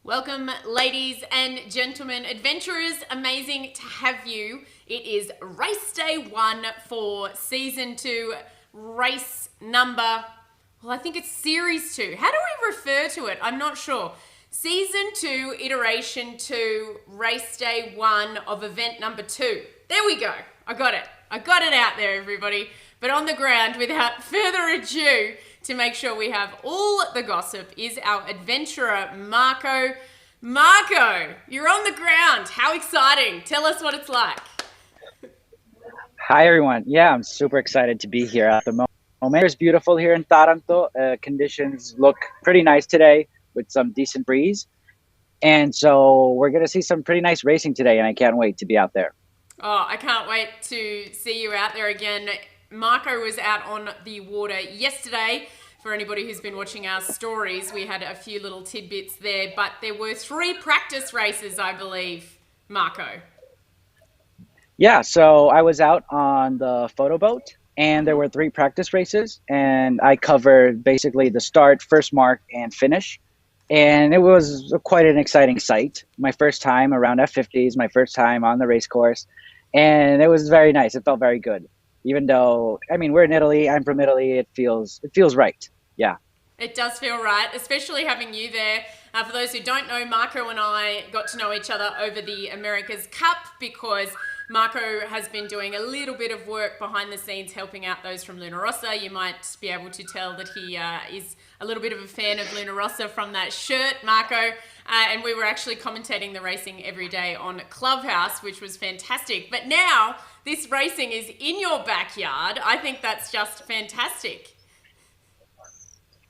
Welcome, ladies and gentlemen, adventurers. Amazing to have you. It is race day 1 for season 2, race number, well, I think it's series 2. How do we refer to it? I'm not sure. Season 2, iteration 2, race day 1 of event number 2. There we go. I got it. I got it out there, everybody. But on the ground, without further ado, to make sure we have all the gossip, is our adventurer, Marco. Marco, you're on the ground. How exciting. Tell us what it's like. Hi, everyone. Yeah, I'm super excited to be here at the moment. It's beautiful here in Taranto. Conditions look pretty nice today with some decent breeze. And so we're going to see some pretty nice racing today, and I can't wait to be out there. Oh, I can't wait to see you out there again. Marco was out on the water yesterday. For anybody who's been watching our stories, we had a few little tidbits there, but there were 3 practice races, I believe, Marco. Yeah, so I was out on the photo boat, and there were 3 practice races, and I covered basically the start, first mark, and finish. And it was quite an exciting sight. My first time around F50s, my first time on the race course, and it was very nice. It felt very good. Even though, I mean, we're in Italy, I'm from Italy, it feels right. Yeah. It does feel right, especially having you there. For those who don't know, Marco and I got to know each other over the America's Cup because Marco has been doing a little bit of work behind the scenes helping out those from Luna Rossa. You might be able to tell that he is a little bit of a fan of Luna Rossa from that shirt, Marco. And we were actually commentating the racing every day on Clubhouse, which was fantastic. But now this racing is in your backyard. I think that's just fantastic.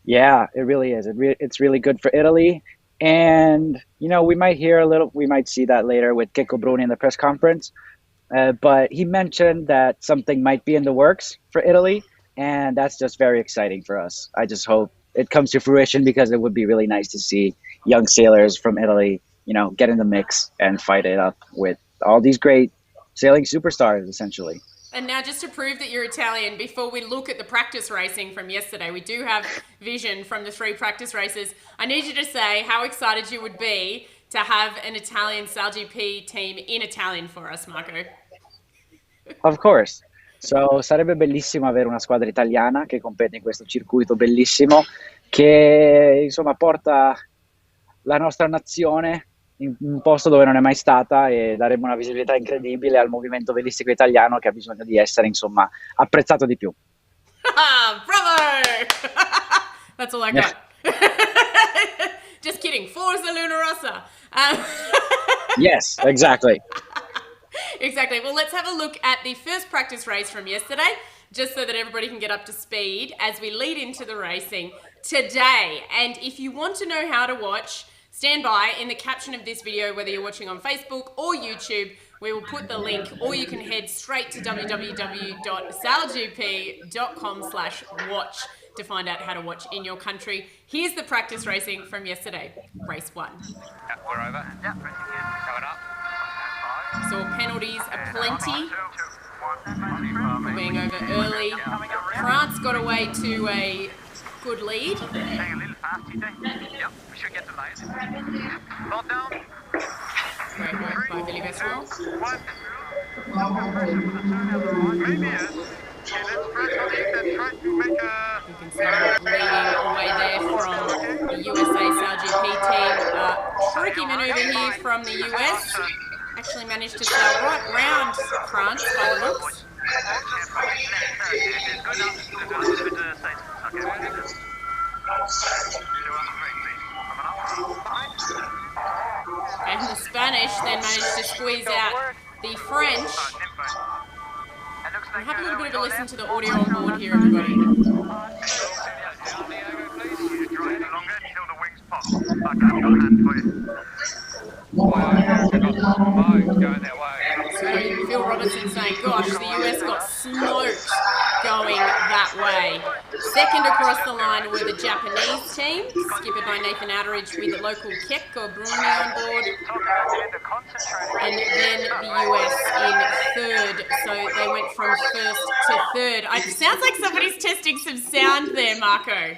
Yeah, it really is. It's really good for Italy. And, you know, we might see that later with Francesco Bruni in the press conference. But he mentioned that something might be in the works for Italy, and that's just very exciting for us. I just hope it comes to fruition because it would be really nice to see young sailors from Italy, you know, get in the mix and fight it up with all these great sailing superstars, essentially. And now just to prove that you're Italian, before we look at the practice racing from yesterday, we do have vision from the 3 practice races. I need you to say how excited you would be to have an Italian SailGP team in Italian for us, Marco. Of course. So sarebbe bellissimo avere una squadra italiana che compete in questo circuito bellissimo che insomma porta la nostra nazione in un posto dove non è mai stata e darebbe una visibilità incredibile al movimento velistico italiano che ha bisogno di essere insomma apprezzato di più. Bravo! That's all I got. Just kidding. Forza Luna Rossa. Yes, exactly. Exactly. Well, let's have a look at the first practice race from yesterday, just so that everybody can get up to speed as we lead into the racing today. And if you want to know how to watch, stand by. In the caption of this video, whether you're watching on Facebook or YouTube, we will put the link, or you can head straight to www.sailgp.com/watch to find out how to watch in your country. Here's the practice racing from yesterday, race 1. Yeah, we're over. Yeah, coming up. So penalties aplenty for being over early. France got away to a good lead. Staying a little fast, TJ. Yep, we should get the light. Bolt down. Great work by Billy Vessel. 1. Maybe yes. Okay, let's press on it and try to make a... You can see leading away there from the USA SailGP team. Tricky maneuver here from the US. Actually managed to sail right round France by the looks. And the Spanish then managed to squeeze out the French. We'll have a little bit of a listen to the audio on board here, everybody. So Phil Robertson saying, gosh, the US got smoked going that way. Second across the line were the Japanese team, skippered by Nathan Outteridge with the local Francesco Bruni on board. And then the US in third, so they went from first to third. It sounds like somebody's testing some sound there, Marco.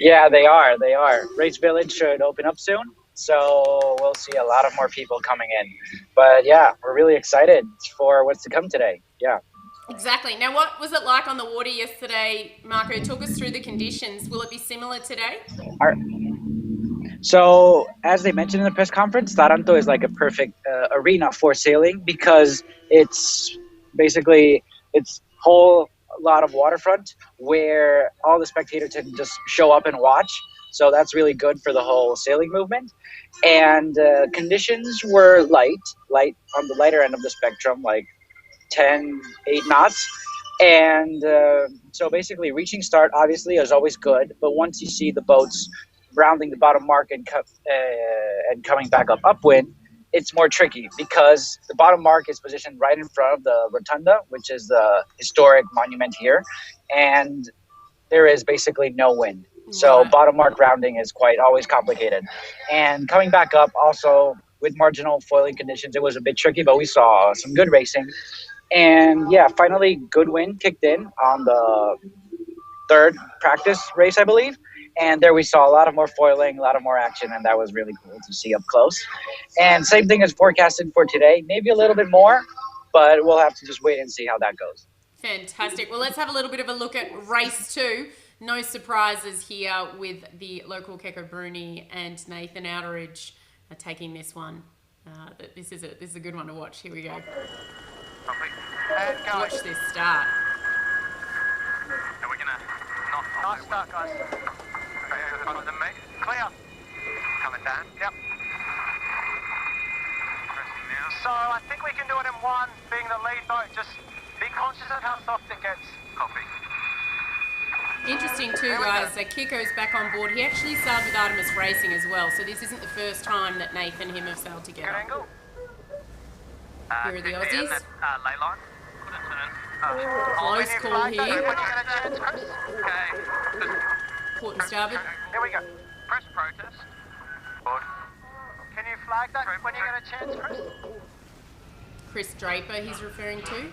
Yeah, they are. They are. Race Village should open up soon, so we'll see a lot of more people coming in. But yeah, we're really excited for what's to come today. Yeah. Exactly. Now, what was it like on the water yesterday, Marco? Talk us through the conditions. Will it be similar today? Our, So, as they mentioned in the press conference, Taranto is like a perfect arena for sailing because it's basically it's whole lot of waterfront where all the spectators can just show up and watch. So that's really good for the whole sailing movement. And conditions were light on the lighter end of the spectrum, like 10, 8 knots. And so basically reaching start obviously is always good, but once you see the boats rounding the bottom mark and coming back up upwind, it's more tricky because the bottom mark is positioned right in front of the rotunda, which is the historic monument here, and there is basically no wind. So bottom mark rounding is quite always complicated. And coming back up also with marginal foiling conditions, it was a bit tricky, but we saw some good racing. And yeah, finally, good wind kicked in on the third practice race, I believe. And there we saw a lot of more foiling, a lot of more action, and that was really cool to see up close. And same thing as forecasted for today, maybe a little bit more, but we'll have to just wait and see how that goes. Fantastic. Well, let's have a little bit of a look at race 2. No surprises here with the local Francesco Bruni and Nathan Outteridge taking this one. This is a good one to watch. Here we go. Watch this start. Are we gonna nice start, guys. Clear. Coming down. Yep. So I think we can do it in one, being the lead boat. Just be conscious of how soft it gets. Copy. Interesting too, guys. Kiko's back on board. He actually sailed with Artemis Racing as well, so this isn't the first time that Nathan and him have sailed together. Good angle. Here are the Aussies. Ley line. Close call here. When you get a chance, Chris. Okay. Port and starboard. Here we go. Press protest. Board. Can you flag that when you get a chance, Chris? Chris Draper he's referring to.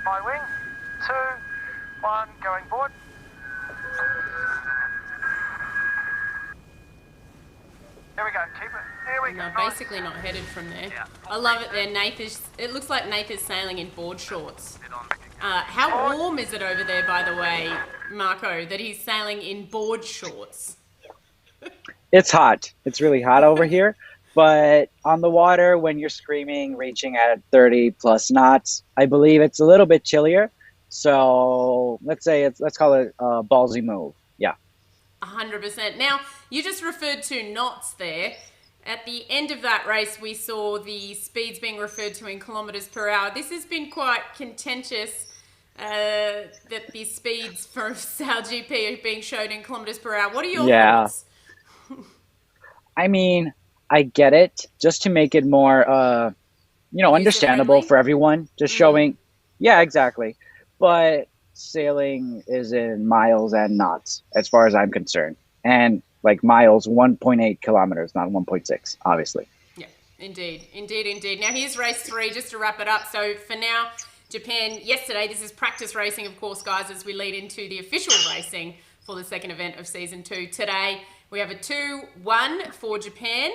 My wing. 2, 1, going board. Here we go. Keep it. Here we go. No, basically not headed from there. Yeah. I love it there. It looks like Nathan's sailing in board shorts. How warm is it over there, by the way, Marco, that he's sailing in board shorts? It's hot. It's really hot over here. But on the water, when you're screaming, reaching at 30 plus knots, I believe it's a little bit chillier. So let's call it a ballsy move. Yeah. 100%. Now, you just referred to knots there. At the end of that race, we saw the speeds being referred to in kilometres per hour. This has been quite contentious that the speeds for SailGP are being shown in kilometres per hour. What are your thoughts? I mean, I get it. Just to make it more, understandable for everyone. Just showing, yeah, exactly. But sailing is in miles and knots, as far as I'm concerned. And like miles, 1.8 kilometers, not 1.6, obviously. Yeah, indeed. Now here's race 3, just to wrap it up. So for now, Japan, yesterday, this is practice racing, of course, guys, as we lead into the official racing for the second event of season 2. Today, we have a 2-1 for Japan,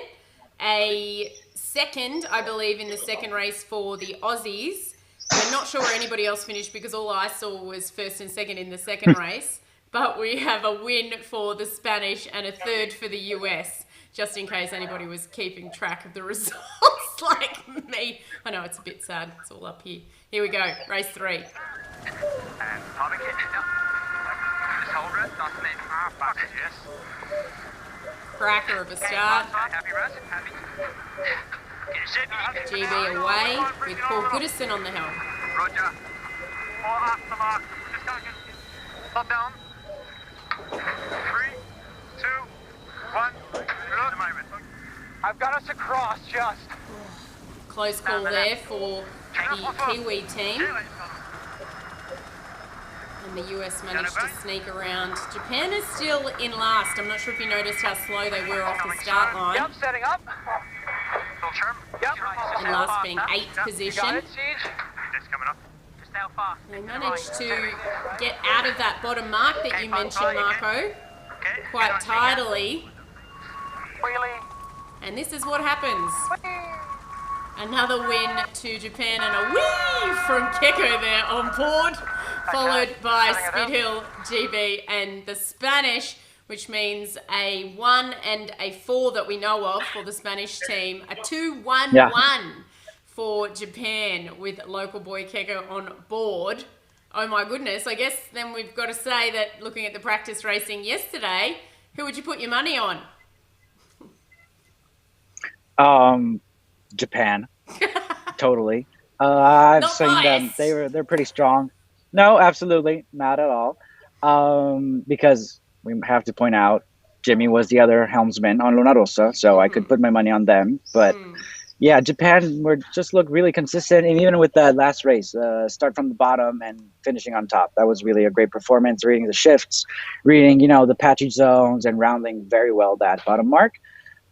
a second, I believe, in the second race for the Aussies. We're not sure where anybody else finished because all I saw was first and second in the second race. But we have a win for the Spanish and a third for the US, just in case anybody was keeping track of the results like me. I know, it's a bit sad. It's all up here. Here we go, race 3. And timing it. Just hold it. Nice and neat. Ah, fuck it, yes. Cracker of a start. Happy racing, happy. GB away with Paul Goodison on the helm. Roger. Or off the mark. Just go. Stop down. 3, 2, 1. Good. I've got us across just. Close call there for the Kiwi team. And the US managed to sneak around. Japan is still in last. I'm not sure if you noticed how slow they were off the start line. Yep, setting up. Yep. In last being 8th position. Just coming up. sail fast. They managed to get out of that bottom mark that you mentioned, Marco, Okay. quite tidily. Wheelie. And this is what happens. Another win to Japan and a whee from Keko there on board, followed by Spithill, GB, and the Spanish, which means a 1 and a 4 that we know of for the Spanish team. A 2-1-1 for Japan with local boy Keko on board. Oh my goodness, I guess then we've got to say that looking at the practice racing yesterday, who would you put your money on? Japan, totally. I've Not seen them. biased. They're pretty strong. No, absolutely not at all. Because we have to point out, Jimmy was the other helmsman on Luna Rossa, so I could put my money on them. But yeah, Japan were just looked really consistent, and even with that last race, start from the bottom and finishing on top, that was really a great performance. Reading the shifts, reading the patchy zones, and rounding very well that bottom mark.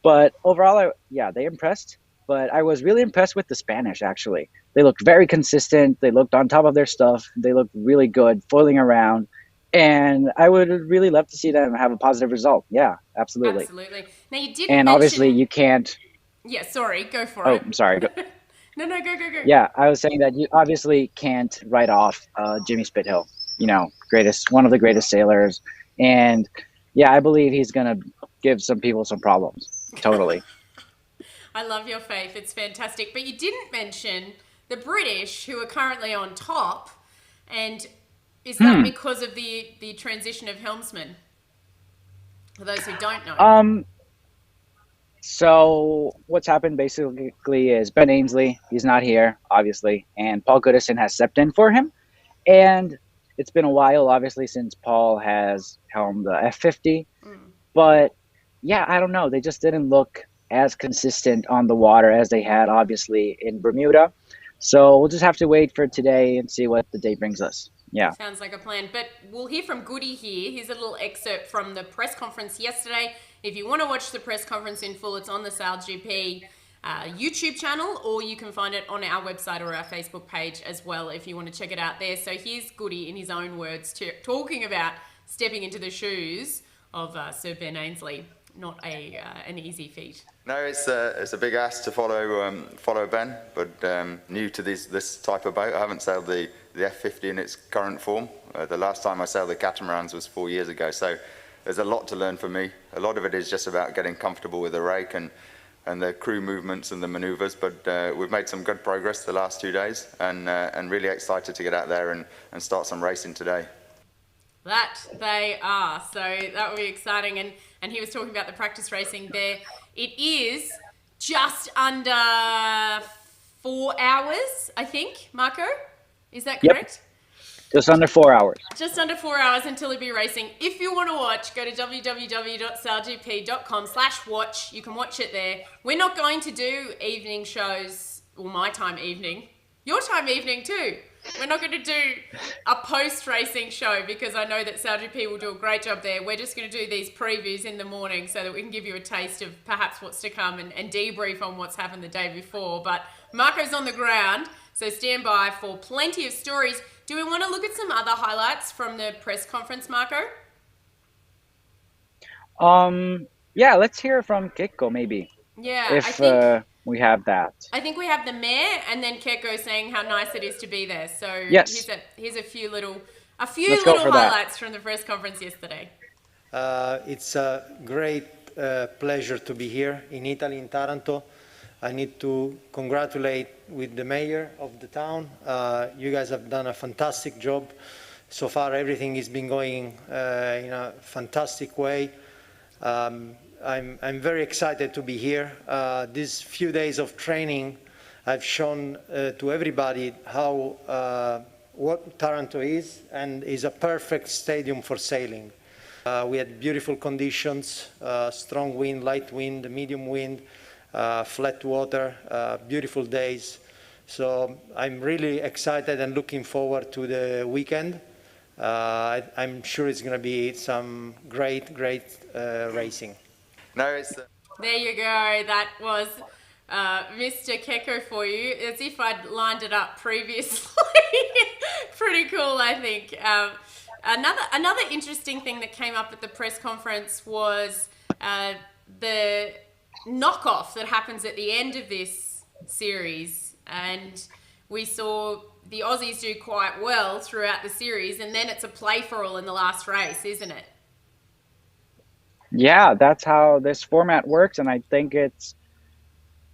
But overall, they impressed. But I was really impressed with the Spanish, actually. They looked very consistent. They looked on top of their stuff. They looked really good, foiling around. And I would really love to see them have a positive result. Yeah, absolutely. Absolutely. Now, you did And mention... obviously, you can't... Yeah, sorry, go for it. Oh, I'm sorry. No, go. Yeah, I was saying that you obviously can't write off Jimmy Spithill. One of the greatest sailors. And yeah, I believe he's going to give some people some problems. Totally. I love your faith. It's fantastic. But you didn't mention the British, who are currently on top. And is that because of the transition of helmsman? For those who don't know. So what's happened basically is Ben Ainsley, he's not here, obviously, and Paul Goodison has stepped in for him. And it's been a while, obviously, since Paul has helmed the F50. But yeah, I don't know. They just didn't look as consistent on the water as they had, obviously, in Bermuda. So we'll just have to wait for today and see what the day brings us. Yeah. Sounds like a plan. But we'll hear from Goody here. Here's a little excerpt from the press conference yesterday. If you want to watch the press conference in full, it's on the SailGP YouTube channel, or you can find it on our website or our Facebook page as well if you want to check it out there. So here's Goody in his own words talking about stepping into the shoes of Sir Ben Ainsley. Not an easy feat. No, it's a big ask to follow Ben, but new to this type of boat. I haven't sailed the F50 in its current form. The last time I sailed the catamarans was 4 years ago, so there's a lot to learn for me. A lot of it is just about getting comfortable with the rake and the crew movements and the manoeuvres, but we've made some good progress the last 2 days, and really excited to get out there and start some racing today. That they are. So that will be exciting. And he was talking about the practice racing there. It is just under 4 hours, I think, Marco. Is that correct? Yep. Just under 4 hours. Just under 4 hours until he'll be racing. If you want to watch, go to www.sailgp.com/watch. You can watch it there. We're not going to do evening shows, or my time evening. Your time evening too. We're not going to do a post-racing show because I know that SailGP will do a great job there. We're just going to do these previews in the morning so that we can give you a taste of perhaps what's to come and debrief on what's happened the day before. But Marco's on the ground, so stand by for plenty of stories. Do we want to look at some other highlights from the press conference, Marco? Yeah, let's hear from Keiko maybe. Yeah, if I think we have that. I think we have the mayor and then Keiko saying how nice it is to be there. So yes. here's a few little for highlights from the press conference yesterday. It's a great pleasure to be here in Italy, in Taranto. I need to congratulate with the mayor of the town. You guys have done a fantastic job. So far, everything has been going in a fantastic way. I'm very excited to be here. These few days of training, I've shown to everybody how what Taranto is, and is a perfect stadium for sailing. We had beautiful conditions, strong wind, light wind, medium wind, flat water, beautiful days. So I'm really excited and looking forward to the weekend. I'm sure it's going to be some great racing. No, it's There you go. That was Mr. Keiko for you, as if I'd lined it up previously. pretty cool, I think. Another interesting thing that came up at the press conference was the knockoff that happens at the end of this series, and we saw the Aussies do quite well throughout the series, and then it's a play for all in the last race, isn't it? Yeah, that's how this format works, and I think it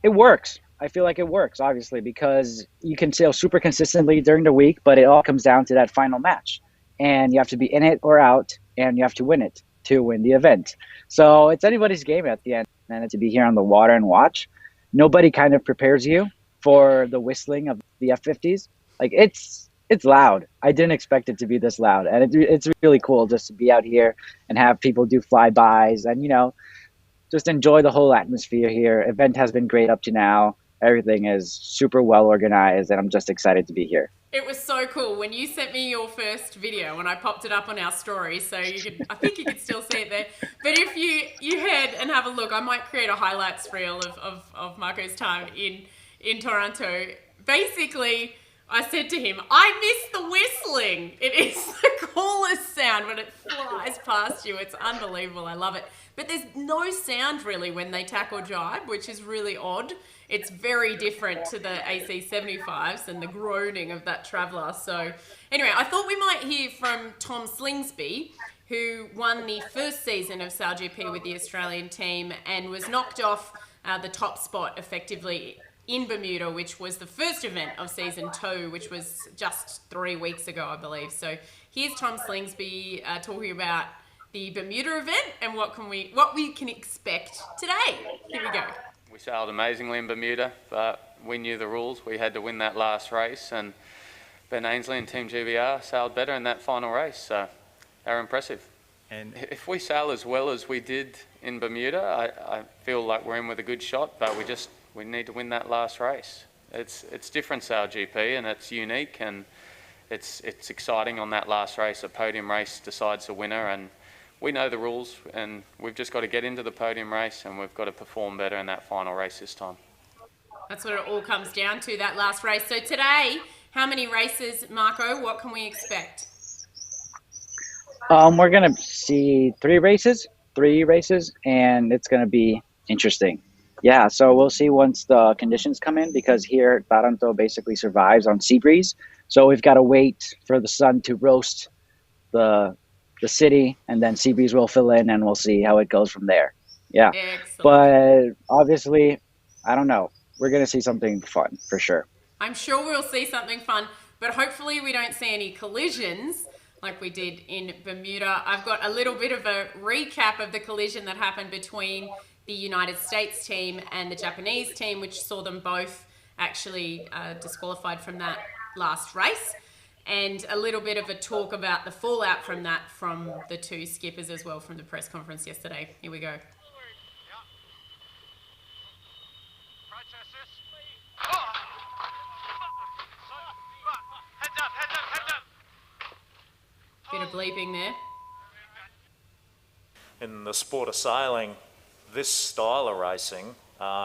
works. I feel like it works, obviously, because you can sail super consistently during the week, but it all comes down to that final match. And you have to be in it or out, and you have to win it to win the event. So it's anybody's game at the end. And to be here on the water and watch, nobody kind of prepares you for the whistling of the F-50s. Like, it's loud. I didn't expect it to be this loud. And it's really cool just to be out here and have people do flybys and, just enjoy the whole atmosphere here. Event has been great up to now. Everything is super well organized, and I'm just excited to be here. It was so cool when you sent me your first video and I popped it up on our story, so I think you could still see it there. But if you head and have a look, I might create a highlights reel of Marco's time in Taranto. Basically, I said to him, I miss the whistling. It is the coolest sound when it flies past you. It's unbelievable. I love it. But there's no sound really when they tack or jibe, which is really odd. It's very different to the AC-75s and the groaning of that Traveller. So anyway, I thought we might hear from Tom Slingsby, who won the first season of SailGP with the Australian team and was knocked off the top spot effectively in Bermuda, which was the first event of season 2, which was just 3 weeks ago, I believe. So here's Tom Slingsby talking about the Bermuda event and what we can expect today. Here we go. We sailed amazingly in Bermuda, but we knew the rules. We had to win that last race, and Ben Ainsley and Team GBR sailed better in that final race, so they're impressive. And if we sail as well as we did in Bermuda, I feel like we're in with a good shot, but we need to win that last race. It's different SailGP, and it's unique, and it's exciting on that last race. A podium race decides the winner, and we know the rules, and we've just got to get into the podium race, and we've got to perform better in that final race this time. That's what it all comes down to, that last race. So today, how many races, Marco? What can we expect? We're going to see 3 races, and it's going to be interesting. Yeah, so we'll see once the conditions come in, because here Taranto basically survives on sea breeze. So we've got to wait for the sun to roast the city, and then sea breeze will fill in, and we'll see how it goes from there. Yeah. Excellent. But obviously, I don't know. We're going to see something fun for sure. I'm sure we'll see something fun, but hopefully we don't see any collisions like we did in Bermuda. I've got a little bit of a recap of the collision that happened between the United States team and the Japanese team, which saw them both actually disqualified from that last race. And a little bit of a talk about the fallout from that from the 2 skippers as well from the press conference yesterday. Here we go. Bit of bleeping there. In the sport of sailing, this style of racing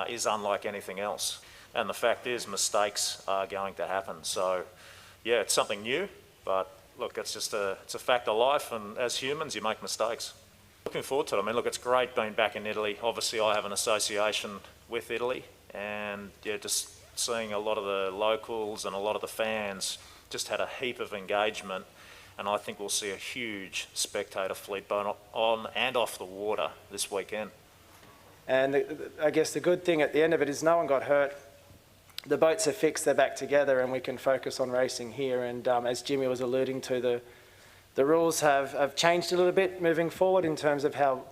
is unlike anything else. And the fact is, mistakes are going to happen. So, yeah, it's something new, but look, it's a fact of life, and as humans, you make mistakes. Looking forward to it. I mean, look, it's great being back in Italy. Obviously, I have an association with Italy, and yeah, just seeing a lot of the locals and a lot of the fans just had a heap of engagement, and I think we'll see a huge spectator fleet both on and off the water this weekend. And I guess the good thing at the end of it is no one got hurt. The boats are fixed, they're back together, and we can focus on racing here. And as Jimmy was alluding to, the rules have changed a little bit moving forward in terms of how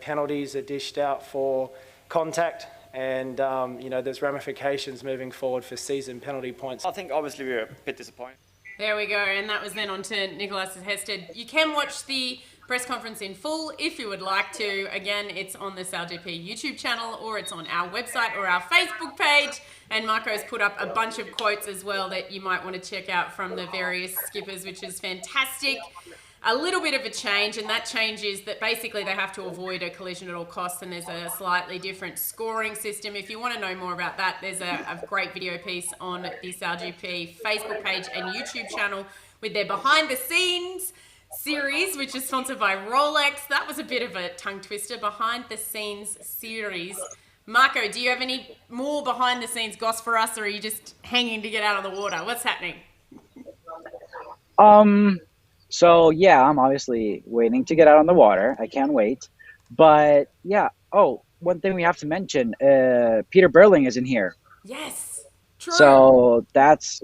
penalties are dished out for contact, and there's ramifications moving forward for season penalty points. I think obviously we were a bit disappointed. There we go, and that was then on to Nicholas Hested. You can watch the press conference in full if you would like to. Again, it's on the SailGP YouTube channel, or it's on our website or our Facebook page. And Marco's put up a bunch of quotes as well that you might want to check out from the various skippers, which is fantastic. A little bit of a change, and that change is that basically they have to avoid a collision at all costs, and there's a slightly different scoring system. If you want to know more about that, there's a great video piece on the SailGP Facebook page and YouTube channel, with their behind the scenes series, which is sponsored by Rolex. That was a bit of a tongue twister, behind the scenes series. Marco, do you have any more behind the scenes goss for us, or are you just hanging to get out on the water? What's happening? So yeah, I'm obviously waiting to get out on the water. I can't wait. But yeah, one thing we have to mention, Peter Burling isn't here. Yes, true. So that's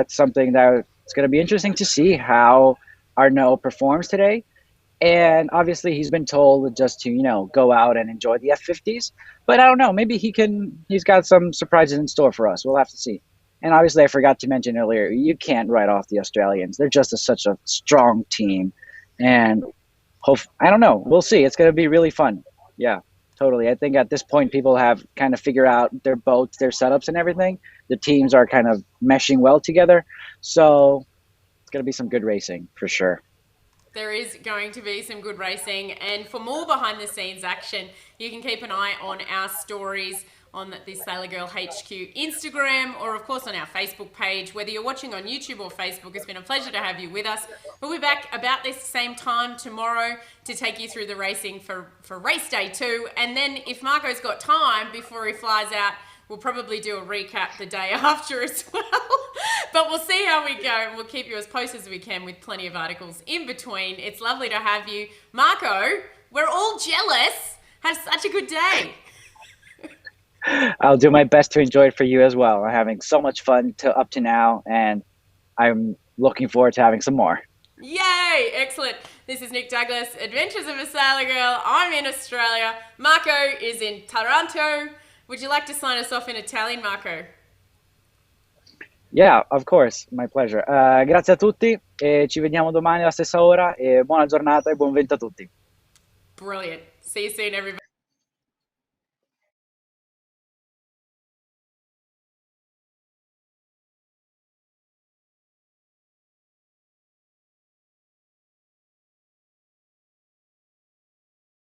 something that it's going to be interesting to see how Arnaud performs today. And obviously he's been told just to, go out and enjoy the F50s. But I don't know, maybe he's got some surprises in store for us. We'll have to see. And obviously I forgot to mention earlier, you can't write off the Australians. They're just such a strong team. And I don't know, we'll see. It's going to be really fun. Yeah, totally. I think at this point people have kind of figured out their boats, their setups and everything. The teams are kind of meshing well together. So it's going to be some good racing for sure. There is going to be some good racing, and for more behind the scenes action, you can keep an eye on our stories on the Sailor Girl HQ Instagram, or of course on our Facebook page. Whether you're watching on YouTube or Facebook, it's been a pleasure to have you with us. We'll be back about this same time tomorrow to take you through the racing for race day 2, and then if Marco's got time before he flies out, we'll probably do a recap the day after as well. But we'll see how we go, and we'll keep you as posted as we can with plenty of articles in between. It's lovely to have you. Marco, we're all jealous. Have such a good day. I'll do my best to enjoy it for you as well. I'm having so much fun up to now, and I'm looking forward to having some more. Yay! Excellent. This is Nick Douglas, Adventures of a Sailor Girl. I'm in Australia. Marco is in Taranto. Would you like to sign us off in Italian, Marco? Yeah, of course. My pleasure. Grazie a tutti e ci vediamo domani alla stessa ora e buona giornata e buon vento a tutti. Brilliant. See you soon, everybody.